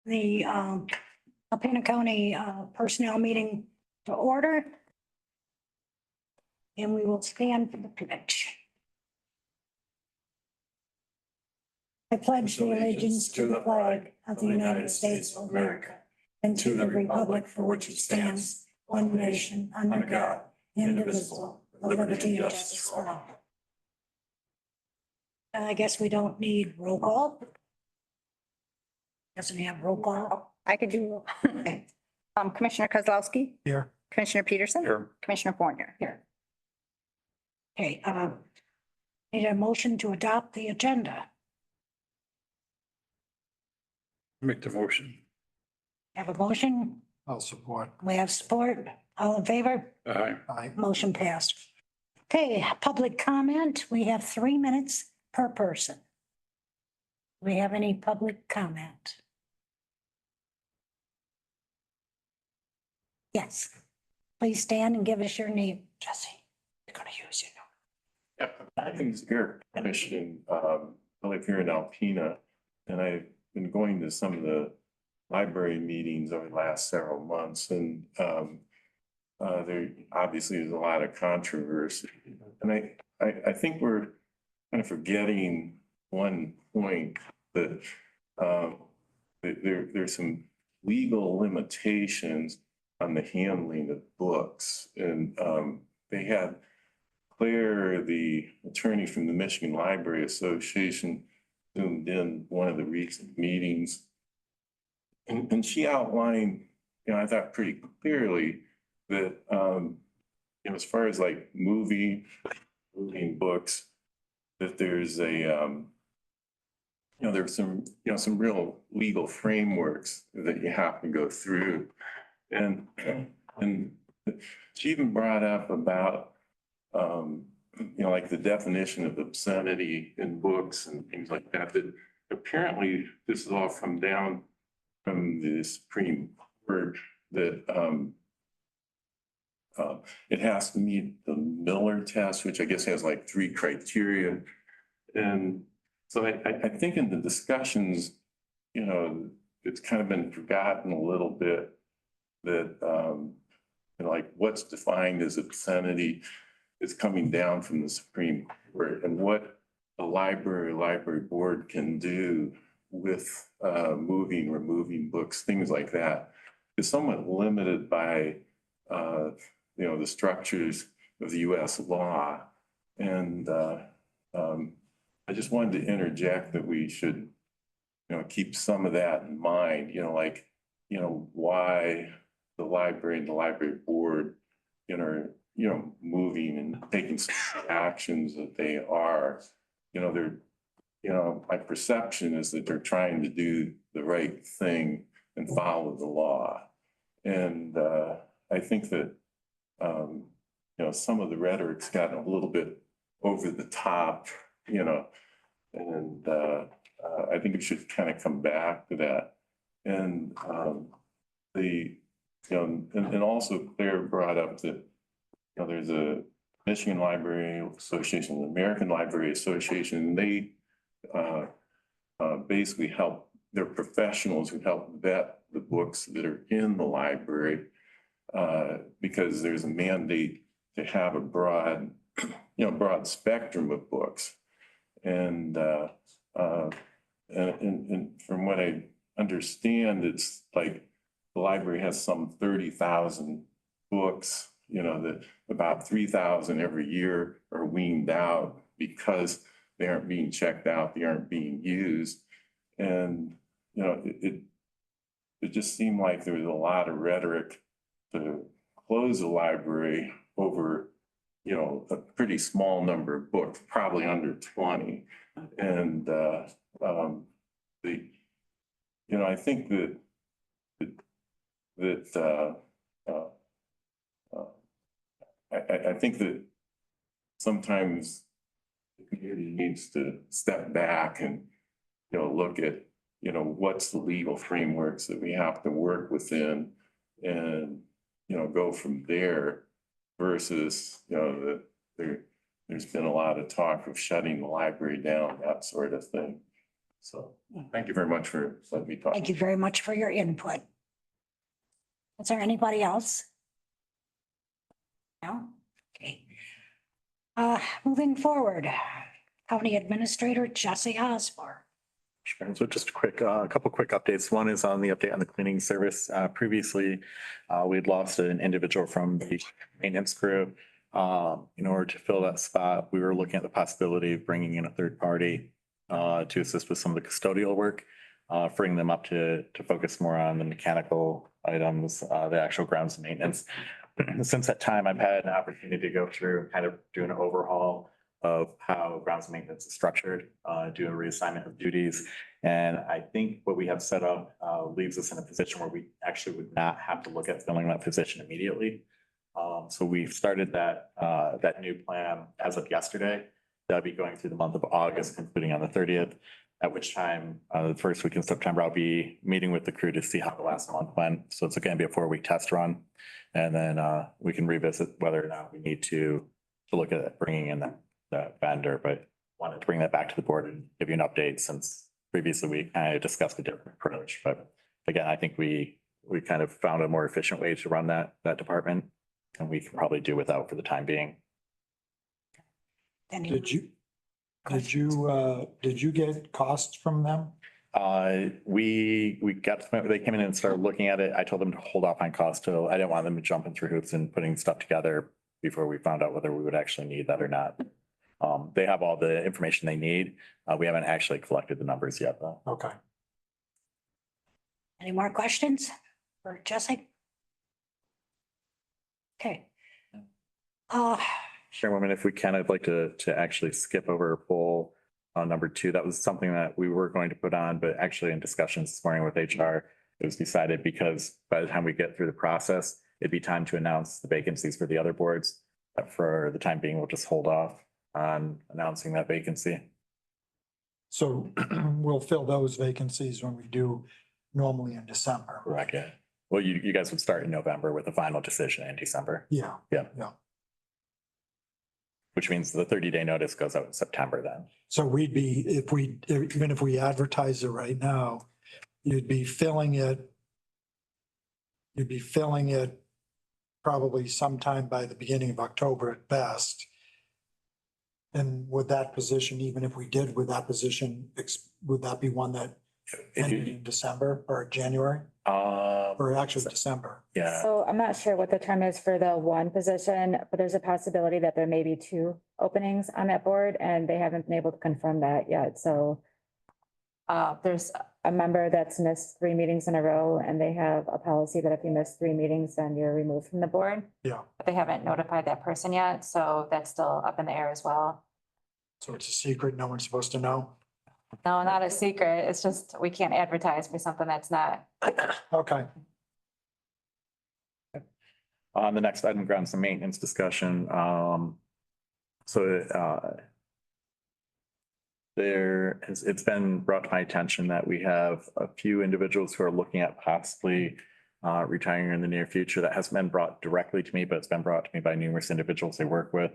the Alpena County Personnel Meeting to order. And we will stand for the pledge. I pledge allegiance to the flag of the United States of America and to the republic for which it stands, one nation, under God, indivisible, with liberty and justice for all. I guess we don't need roll call. Doesn't have roll call. I could do. Okay. Commissioner Kozlowski. Here. Commissioner Peterson. Here. Commissioner Fournier. Here. Okay, need a motion to adopt the agenda. Make the motion. Have a motion? I'll support. We have support. All in favor? Aye. Aye. Motion passed. Okay, public comment. We have 3 minutes per person. Do we have any public comment? Yes. Please stand and give us your name, Jesse. We're gonna use you. My name is Eric Commission. I live here in Alpena, and I've been going to some of the library meetings over the last several months, and there obviously is a lot of controversy. And I think we're kind of forgetting one point that there's some legal limitations on the handling of books, and they had Claire, the attorney from the Michigan Library Association, zoomed in one of the recent meetings. And she outlined, I thought pretty clearly that, as far as like moving books, that there's there's some real legal frameworks that you have to go through. And she even brought up about, like the definition of obscenity in books and things like that, that apparently this is all from down from the Supreme Court, that it has to meet the Miller test, which I guess has like 3 criteria. And so I think in the discussions, it's kind of been forgotten a little bit that, like what's defined as obscenity is coming down from the Supreme Court, and what a library board can do with moving, removing books, things like that, is somewhat limited by, the structures of the US law. And I just wanted to interject that we should, keep some of that in mind, why the library and the library board, moving and taking actions that they are, my perception is that they're trying to do the right thing and follow the law. And I think that, some of the rhetoric's gotten a little bit over the top, and I think we should kind of come back to that. And and also Claire brought up that, there's a Michigan Library Association, the American Library Association, and they basically help, they're professionals who help vet the books that are in the library, because there's a mandate to have a broad spectrum of books. And from what I understand, it's like the library has some 30,000 books, that about 3,000 every year are weaned out because they aren't being checked out, they aren't being used. And, it just seemed like there was a lot of rhetoric to close the library over, a pretty small number of books, probably under 20. And I think I think that sometimes the community needs to step back and, look at, what's the legal frameworks that we have to work within, and, go from there, versus, that there's been a lot of talk of shutting the library down, that sort of thing. So thank you very much for letting me talk. Thank you very much for your input. Is there anybody else? No? Okay. Moving forward, County Administrator Jesse Osborne. Sure. So just a couple quick updates. One is on the update on the cleaning service. Previously, we'd lost an individual from the maintenance crew. In order to fill that spot, we were looking at the possibility of bringing in a third party to assist with some of the custodial work, freeing them up to focus more on the mechanical items, the actual grounds maintenance. Since that time, I've had an opportunity to go through, kind of do an overhaul of how grounds maintenance is structured, do a reassignment of duties. And I think what we have set up leaves us in a position where we actually would not have to look at filling that position immediately. So we've started that new plan as of yesterday. That'll be going through the month of August, concluding on the 30th, at which time, the first week in September, I'll be meeting with the crew to see how the last month went. So it's going to be a 4-week test run. And then we can revisit whether or not we need to look at bringing in that vendor, but wanted to bring that back to the board and give you an update since previously we kind of discussed a different approach. But again, I think we kind of found a more efficient way to run that department, and we can probably do without for the time being. Any Did you questions? did you get costs from them? We got, they came in and started looking at it. I told them to hold off on cost till, I didn't want them jumping through hoops and putting stuff together before we found out whether we would actually need that or not. They have all the information they need. We haven't actually collected the numbers yet, though. Okay. Any more questions for Jesse? Okay. Chairwoman, if we can, I'd like to actually skip over poll number 2. That was something that we were going to put on, but actually in discussions this morning with HR, it was decided because by the time we get through the process, it'd be time to announce the vacancies for the other boards. But for the time being, we'll just hold off on announcing that vacancy. So we'll fill those vacancies when we do normally in December. Correct. Yeah. Well, you guys would start in November with a final decision in December, Yeah. which means the 30-day notice goes out in September then. So we'd be, even if we advertise it right now, you'd be filling it probably sometime by the beginning of October at best. And would that position, even if we did with that position, would that be one that If ended you, in December or January or actually December? yeah, So I'm not sure what the term is for the one position, but there's a possibility that there may be 2 openings on that board and they haven't been able to confirm that yet. So there's a member that's missed 3 meetings in a row and they have a policy that if you miss 3 meetings, then you're removed from the board. Yeah. But they haven't notified that person yet, so that's still up in the air as well. So it's a secret, no one's supposed to know? No, not a secret. It's just, we can't advertise for something that's not. Okay. on the next item, grounds and maintenance discussion. It's been brought to my attention that we have a few individuals who are looking at possibly retiring in the near future. That hasn't been brought directly to me, but it's been brought to me by numerous individuals they work with,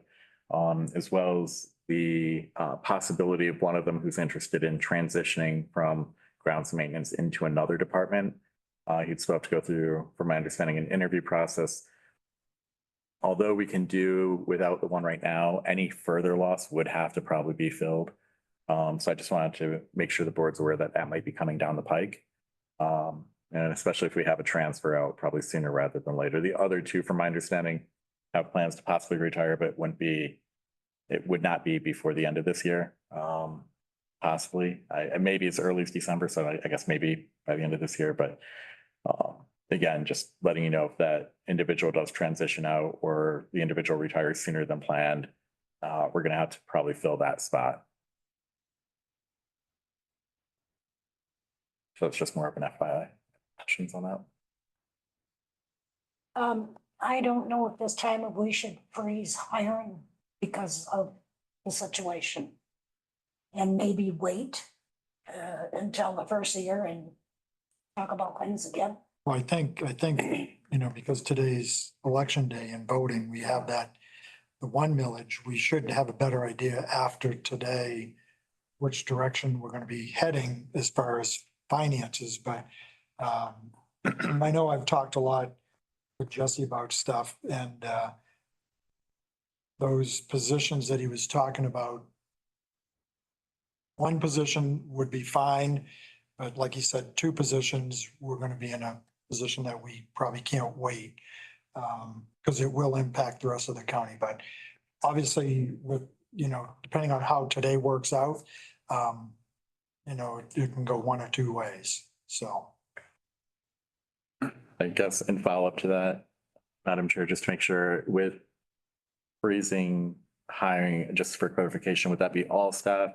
as well as the possibility of one of them who's interested in transitioning from grounds and maintenance into another department. He'd still have to go through, from my understanding, an interview process. Although we can do without the one right now, any further loss would have to probably be filled. So I just wanted to make sure the board's aware that that might be coming down the pike. And especially if we have a transfer out, probably sooner rather than later. The other 2, from my understanding, have plans to possibly retire, but it would not be before the end of this year. Possibly, maybe as early as December. So I guess maybe by the end of this year, but again, just letting you know if that individual does transition out or the individual retires sooner than planned, we're going to have to probably fill that spot. So it's just more of an FYI. Questions on that? I don't know at this time if we should freeze hiring because of the situation. And maybe wait until the first year and talk about things again. Well, I think, because today's election day and voting, we have the 1 millage. We should have a better idea after today which direction we're gonna be heading as far as finances, but I know I've talked a lot with Jesse about stuff and those positions that he was talking about. One position would be fine, but like he said, two positions, we're gonna be in a position that we probably can't wait. Because it will impact the rest of the county, but obviously with, depending on how today works out, it can go one or two ways, so. I guess in follow up to that, Madam Chair, just to make sure with freezing hiring, just for clarification, would that be all staff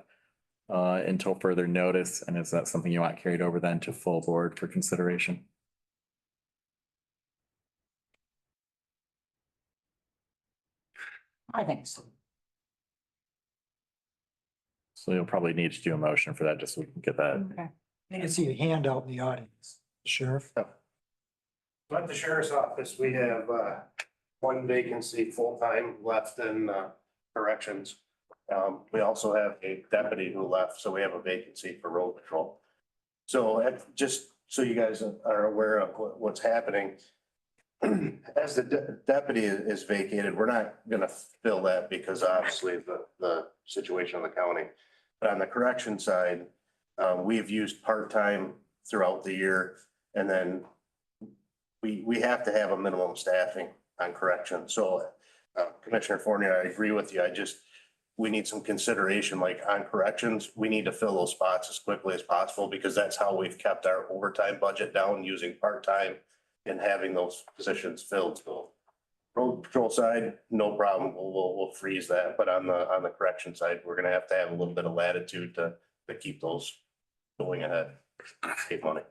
until further notice? And is that something you want carried over then to full board for consideration? I think so. So you'll probably need to do a motion for that, just so we can get that. Okay. I can see a hand out in the audience, Sheriff. At the sheriff's office, we have one vacancy full-time left in corrections. We also have a deputy who left, so we have a vacancy for road patrol. So just so you guys are aware of what's happening. As the deputy is vacated, we're not gonna fill that because obviously the situation in the county. But on the correction side, we've used part-time throughout the year, and then we have to have a minimum staffing on correction. So Commissioner Fournier, I agree with you. We need some consideration, like on corrections, we need to fill those spots as quickly as possible because that's how we've kept our overtime budget down, using part-time and having those positions filled. So road patrol side, no problem. We'll freeze that. But on the correction side, we're gonna have to have a little bit of latitude to keep those going ahead, save money.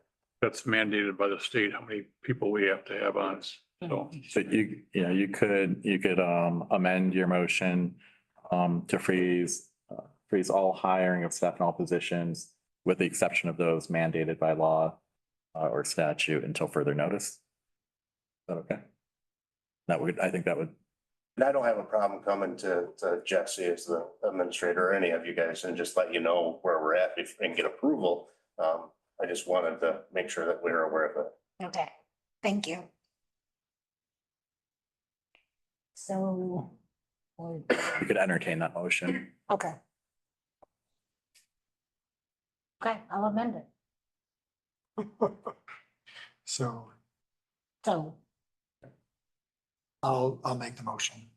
That's mandated by the state, how many people we have to have on. So So you could amend your motion to freeze all hiring of staff in all positions with the exception of those mandated by law or statute until further notice. Is that okay? I think that would. And I don't have a problem coming to Jesse as the administrator or any of you guys and just let you know where we're at and get approval. I just wanted to make sure that we're aware of it. Okay, thank you. So. You could entertain that motion. Okay. Okay, I'll amend it. So So, I'll make the motion.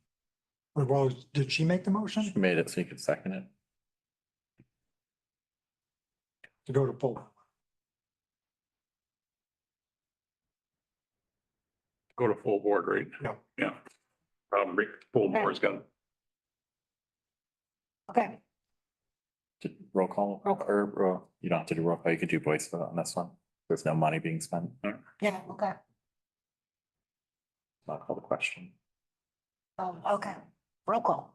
Well, did she make the motion You made it so you could second it. to go to poll? go to full board, right? Yeah. Yeah. Full board's got, okay, Roll call or you don't have to do roll call. You could do voice vote on this one. There's no money being spent. yeah, okay, Not call the question. okay, roll call.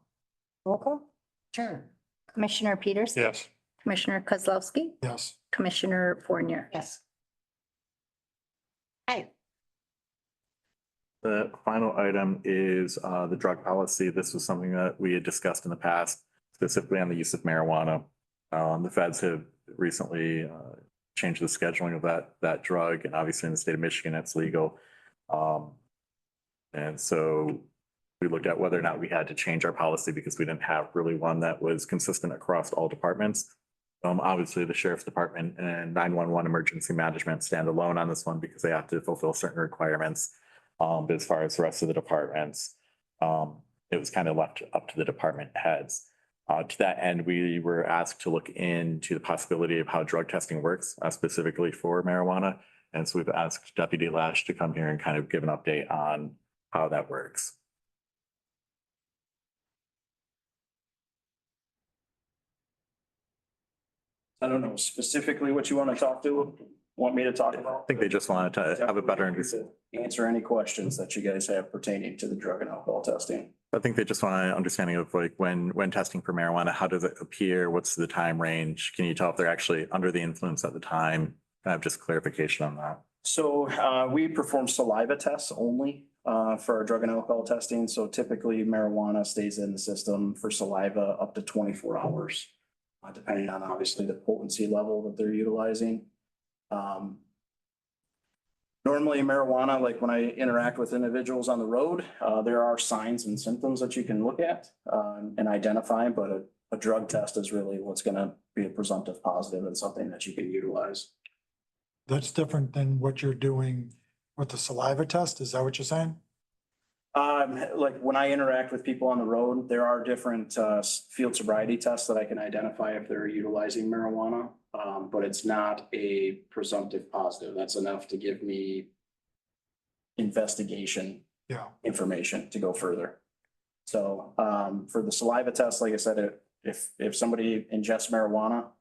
Roll call? Sure. Commissioner Peters. yes. Commissioner Kozlowski, Yes. Commissioner Fournier. Yes. Hey, The final item is the drug policy. This was something that we had discussed in the past, specifically on the use of marijuana. The feds have recently changed the scheduling of that drug, and obviously in the state of Michigan, it's legal. And so we looked at whether or not we had to change our policy because we didn't have really one that was consistent across all departments. Obviously, the sheriff's department and 911 emergency management stand alone on this one because they have to fulfill certain requirements. But as far as the rest of the departments, it was kind of left up to the department heads. To that end, we were asked to look into the possibility of how drug testing works, specifically for marijuana. And so we've asked Deputy Lash to come here and kind of give an update on how that works. I don't know specifically what you want me to talk about. I think they just wanted to have a better understanding. Answer any questions that you guys have pertaining to the drug and alcohol testing. I think they just want an understanding of like when testing for marijuana, how does it appear? What's the time range? Can you tell if they're actually under the influence at the time? I have just clarification on that. So we perform saliva tests only for our drug and alcohol testing. So typically marijuana stays in the system for saliva up to 24 hours. depending on obviously the potency level that they're utilizing. Normally marijuana, like when I interact with individuals on the road, there are signs and symptoms that you can look at and identify, but a drug test is really what's gonna be a presumptive positive and something that you can utilize. That's different than what you're doing with the saliva test. Is that what you're saying? Like when I interact with people on the road, there are different field sobriety tests that I can identify if they're utilizing marijuana. But it's not a presumptive positive. That's enough to give me investigation Yeah. information to go further. So for the saliva test, like I said, if somebody ingests marijuana,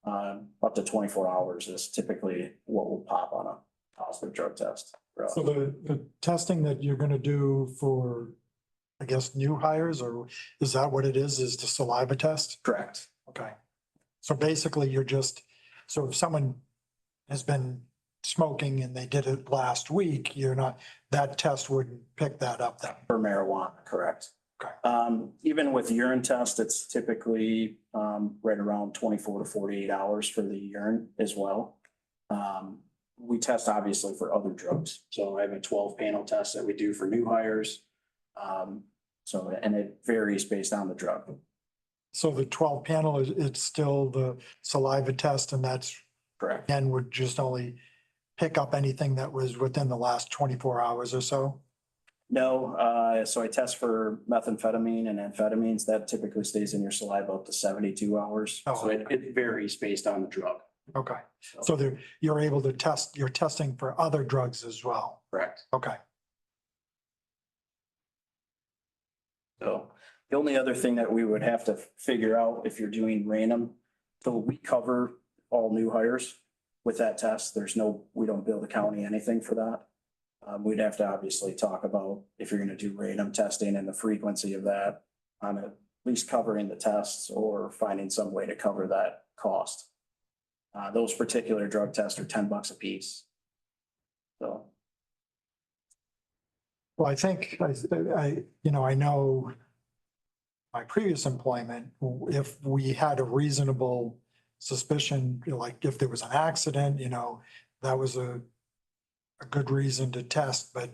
up to 24 hours is typically what will pop on a positive drug test. So the testing that you're gonna do for, I guess, new hires, or is that what it is the saliva test? Correct. Okay. So basically you're just, so if someone has been smoking and they did it last week, you're not, that test wouldn't pick that up then. For marijuana, correct. Okay. Even with urine test, it's typically right around 24 to 48 hours for the urine as well. We test obviously for other drugs. So I have a 12 panel test that we do for new hires. So, and it varies based on the drug. So the 12 panel is, it's still the saliva test, and that's, Correct. again, would just only pick up anything that was within the last 24 hours or so? No, so I test for methamphetamine and amphetamines. That typically stays in your saliva up to 72 hours. Oh, So it varies based on the drug. Okay, so there, you're able to test, you're testing for other drugs as well? Correct. Okay. So the only other thing that we would have to figure out if you're doing random, so we cover all new hires with that test. There's no, we don't bill the county anything for that. We'd have to obviously talk about if you're gonna do random testing and the frequency of that on at least covering the tests or finding some way to cover that cost. Those particular drug tests are $10 a piece. So. Well, I think, I know my previous employment, if we had a reasonable suspicion, like if there was an accident, that was a good reason to test, but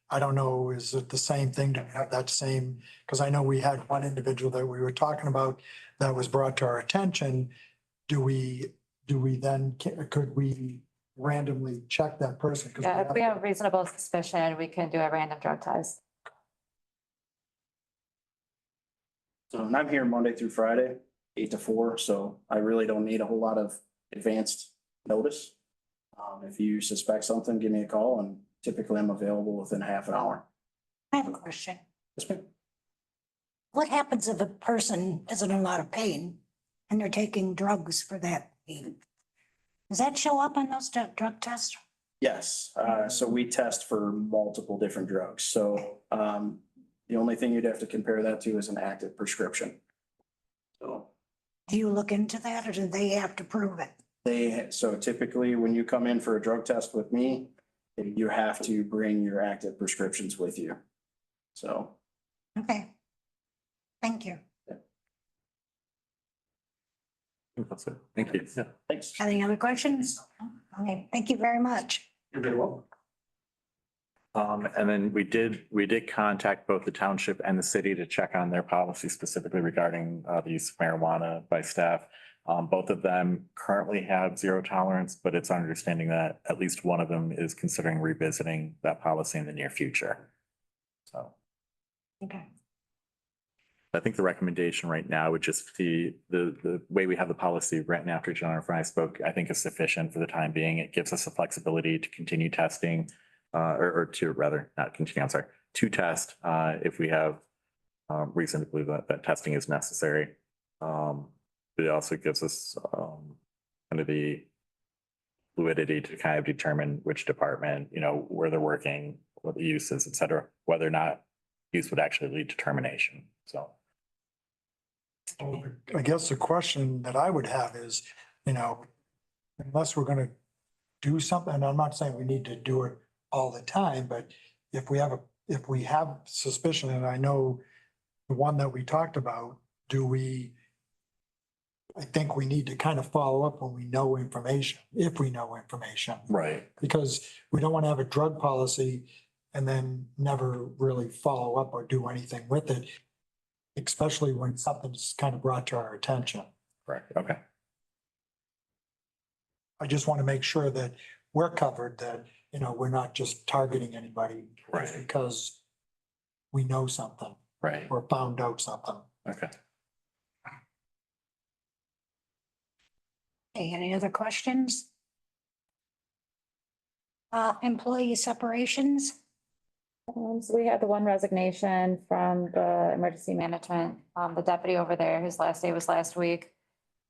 I don't know, is it the same thing to have that same, because I know we had one individual that we were talking about that was brought to our attention. Do we then, could we randomly check that person? 'Cause Yeah, if we have reasonable suspicion, we can do a random drug test. So and I'm here Monday through Friday, 8 to 4, so I really don't need a whole lot of advanced notice. If you suspect something, give me a call, and typically I'm available within half an hour. I have a question. Yes, ma'am. What happens if a person is in a lot of pain and they're taking drugs for that pain? Does that show up on those drug tests? Yes, so we test for multiple different drugs, so the only thing you'd have to compare that to is an active prescription. So Do you look into that, or do they have to prove it? so typically when you come in for a drug test with me, you have to bring your active prescriptions with you. So. Okay. Thank you. That's it. Thank you. Yeah. Thanks. Any other questions? Okay, thank you very much. You're very welcome. And then we did contact both the township and the city to check on their policy specifically regarding the use of marijuana by staff. Both of them currently have zero tolerance, but it's our understanding that at least one of them is considering revisiting that policy in the near future. So Okay. I think the recommendation right now would just be the way we have the policy right now after Jennifer and I spoke, I think is sufficient for the time being. It gives us the flexibility to continue testing, or to rather not continue, I'm sorry, to test if we have reason to believe that testing is necessary. It also gives us kind of the fluidity to kind of determine which department, where they're working, what the use is, et cetera, whether or not use would actually lead to termination. So. I guess the question that I would have is, unless we're gonna do something, and I'm not saying we need to do it all the time, but if we have suspicion, and I know the one that we talked about, do we I think we need to kind of follow up when we know information, if we know information. Right. Because we don't want to have a drug policy and then never really follow up or do anything with it. Especially when something's kind of brought to our attention. Correct. Okay. I just want to make sure that we're covered, that, you know, we're not just targeting anybody. Right. Because we know something Right. or found out something. Okay. Okay, any other questions? Employee separations? So we had the one resignation from the emergency management, the deputy over there, his last day was last week.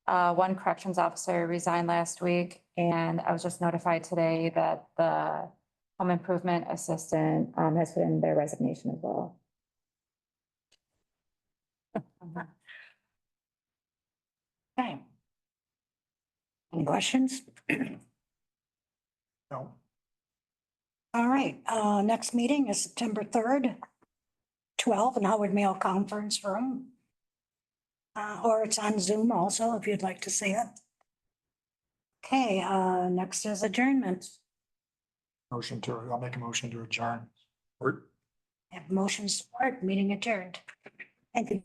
One corrections officer resigned last week, and I was just notified today that the home improvement assistant, has put in their resignation as well. Okay. Any questions? No. All right, next meeting is September 3rd, 12 in Howard Mail Conference Room. Or it's on Zoom also, if you'd like to see it. Okay, next is adjournment. I'll make a motion to adjourn. Have motion support, meeting adjourned. Thank you.